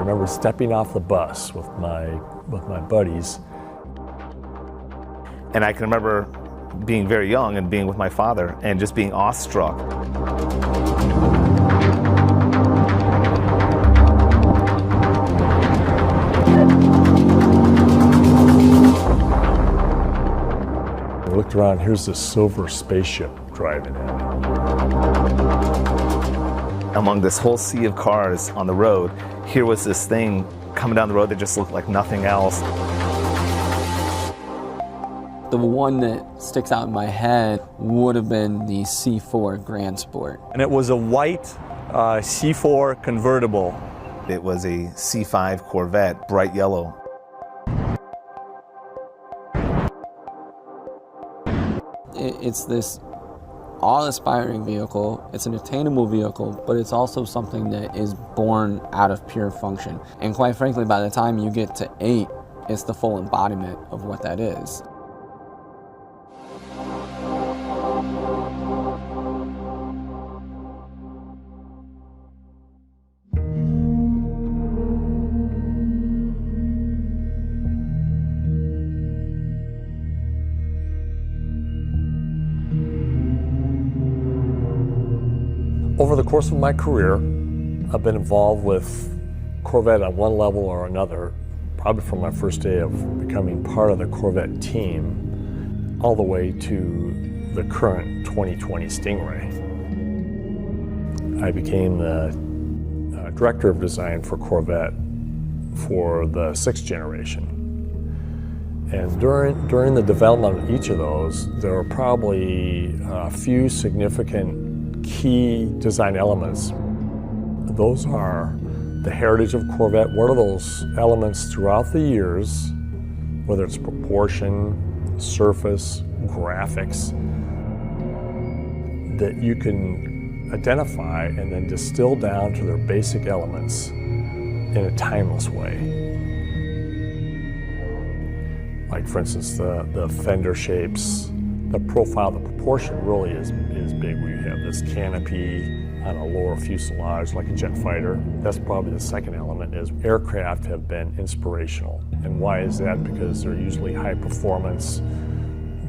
remember stepping off the bus with my buddies. And I can remember being very young and being with my father and just being awestruck. I looked around, here's this silver spaceship driving in. Among this whole sea of cars on the road, here was this thing coming down the road that just looked like nothing else. The one that sticks out in my head would have been the C4 Grand Sport. And it was a white C4 convertible. It was a C5 Corvette, bright yellow. It's this awe-inspiring vehicle. It's an attainable vehicle, but it's also something that is born out of pure function. And quite frankly, by the time you get to 8, it's the full embodiment of what that is. Over the course of my career, I've been involved with Corvette on one level or another, probably from my first day of becoming part of the Corvette team, all the way to the current 2020 Stingray. I became the director of design for Corvette for the 6th generation. And during the development of each of those, there were probably a few significant key design elements. Those are the heritage of Corvette. What are those elements throughout the years, whether it's proportion, surface, graphics, that you can identify and then distill down to their basic elements in a timeless way. Like, for instance, the fender shapes, the profile, the proportion really is big, where you have this canopy on a lower fuselage like a jet fighter. That's probably the second element, is aircraft have been inspirational. And why is that? Because they're usually high performance,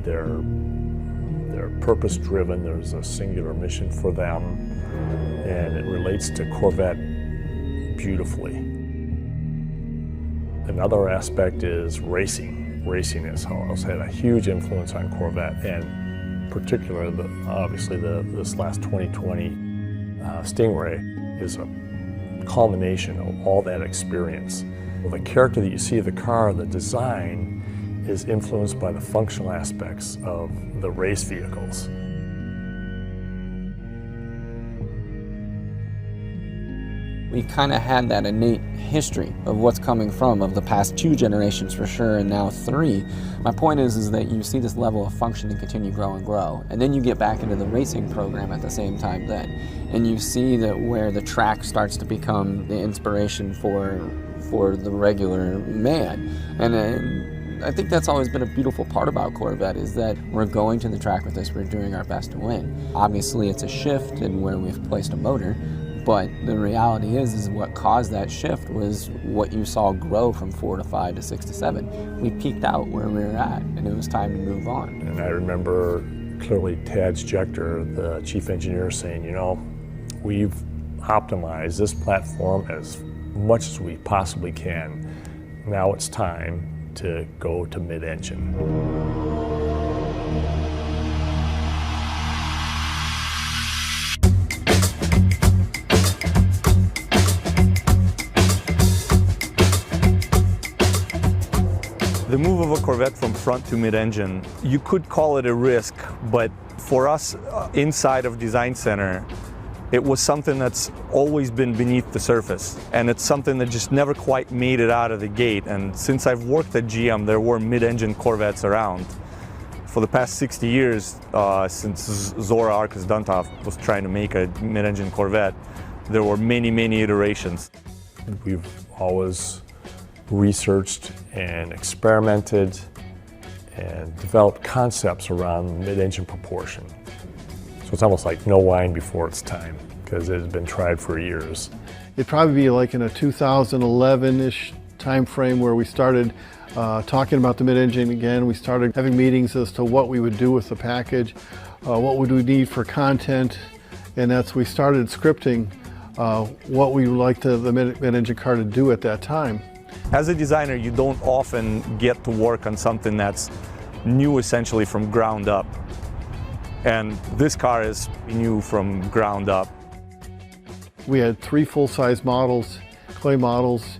they're purpose driven, there's a singular mission for them, and it relates to Corvette beautifully. Another aspect is racing. Racing has had a huge influence on Corvette, and particularly, obviously, this last 2020 Stingray is a culmination of all that experience. Well, the character that you see of the car, the design, is influenced by the functional aspects of the race vehicles. We kind of had that innate history of what's coming from, of the past 2 generations for sure, and now 3. My point is that you see this level of functioning continue grow and grow, and then you get back into the racing program at the same time then, and you see that where the track starts to become the inspiration for the regular man. And I think that's always been a beautiful part about Corvette, is that we're going to the track with this, we're doing our best to win. Obviously it's a shift in where we've placed a motor, but the reality is what caused that shift was what you saw grow from 4 to 5 to 6 to 7. We peaked out where we were at, and it was time to move on. And I remember clearly Tad Schechter, the chief engineer, saying, you know, we've optimized this platform as much as we possibly can. Now it's time to go to mid-engine. The move of a Corvette from front to mid-engine, you could call it a risk, but for us inside of Design Center, it was something that's always been beneath the surface, and it's something that just never quite made it out of the gate. And since I've worked at GM, there were mid-engine Corvettes around. For the past 60 years, since Zora Arkus Duntov was trying to make a mid-engine Corvette, there were many, many iterations. We've always researched and experimented and developed concepts around mid-engine proportion. So it's almost like no wine before it's time, because it has been tried for years. It'd probably be like in a 2011-ish time frame where we started talking about the mid-engine again. We started having meetings as to what we would do with the package, what would we need for content, and we started scripting what we would like the mid-engine car to do at that time. As a designer, you don't often get to work on something that's new essentially from ground up. And this car is new from ground up. We had 3 full-size models, clay models,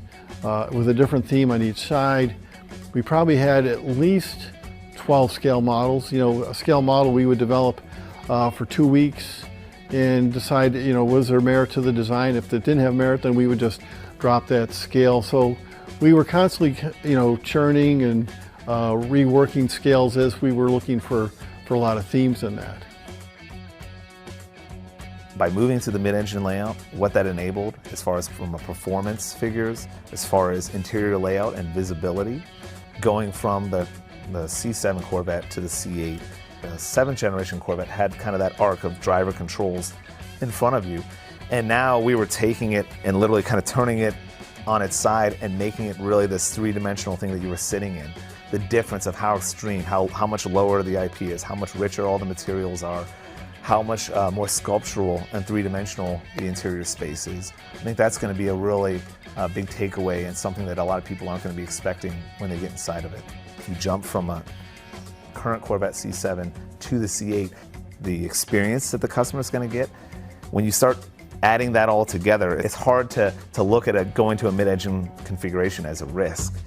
with a different theme on each side. We probably had at least 12 scale models. You know, a scale model we would develop for 2 weeks and decide, you know, was there merit to the design? If it didn't have merit, then we would just drop that scale. So we were constantly, you know, churning and reworking scales as we were looking for a lot of themes in that. By moving to the mid-engine layout, what that enabled, as far as from a performance figures, as far as interior layout and visibility, going from the C7 Corvette to the C8, the 7th generation Corvette had kind of that arc of driver controls in front of you. And now we were taking it and literally kind of turning it on its side and making it really this 3-dimensional thing that you were sitting in. The difference of how extreme, how much lower the IP is, how much richer all the materials are, how much more sculptural and 3-dimensional the interior space is. I think that's going to be a really big takeaway and something that a lot of people aren't going to be expecting when they get inside of it. If you jump from a current Corvette C7 to the C8, the experience that the customer is going to get, when you start adding that all together, it's hard to look at going to a mid-engine configuration as a risk.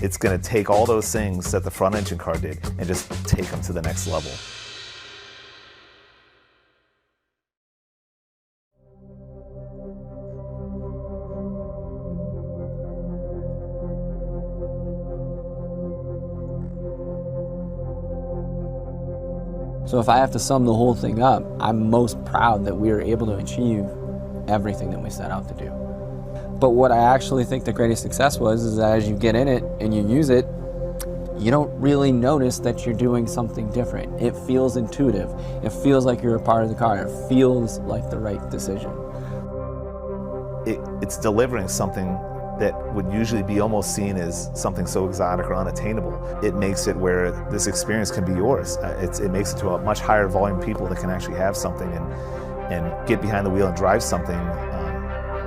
It's going to take all those things that the front-engine car did and just take them to the next level. So if I have to sum the whole thing up, I'm most proud that we were able to achieve everything that we set out to do. But what I actually think the greatest success was is that as you get in it and you use it, you don't really notice that you're doing something different. It feels intuitive. It feels like you're a part of the car. It feels like the right decision. It's delivering something that would usually be almost seen as something so exotic or unattainable. It makes it where this experience can be yours. It makes it to a much higher volume of people that can actually have something and get behind the wheel and drive something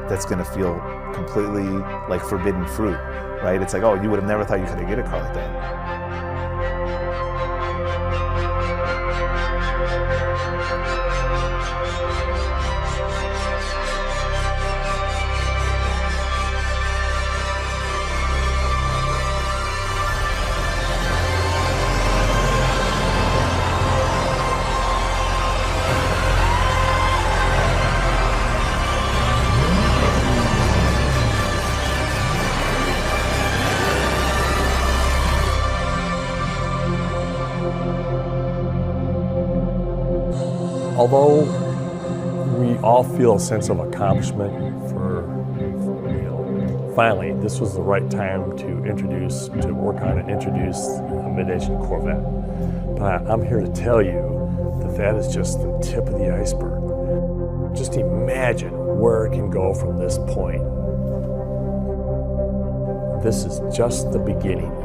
that's going to feel completely like forbidden fruit, right? It's like, oh, you would have never thought you could get a car like that. Although we all feel a sense of accomplishment for finally, this was the right time to work on and introduce a mid-engine Corvette. But I'm here to tell you that is just the tip of the iceberg. Just imagine where it can go from this point. This is just the beginning.